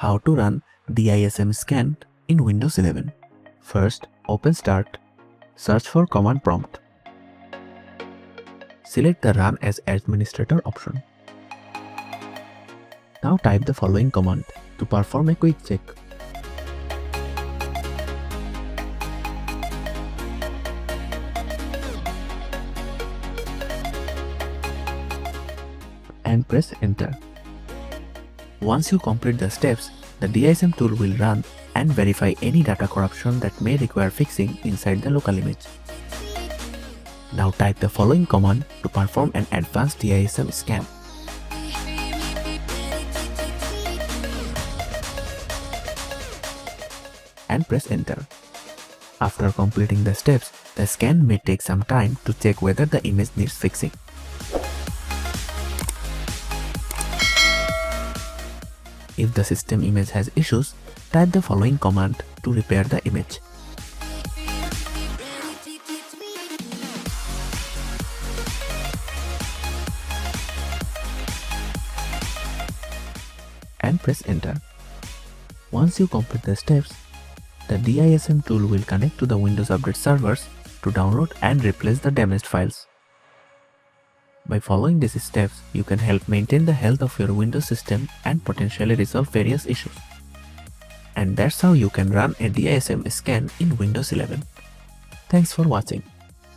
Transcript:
How to run DISM Scan in Windows 11. First, open Start, search for command prompt. Select the Run as Administrator option. Now type the following command to perform a quick check. And press enter. Once you complete the steps, the DISM tool will run and verify any data corruption that may require fixing inside the local image. Now type the following command to perform an advanced DISM scan. And press enter. After completing the steps, the scan may take some time to check whether the image needs fixing. If the system image has issues, type the following command to repair the image. And press enter. Once you complete the steps, the DISM tool will connect to the Windows Update servers to download and replace the damaged files. By following these steps, you can help maintain the health of your Windows system and potentially resolve various issues. And that's how you can run a DISM scan in Windows 11. Thanks for watching.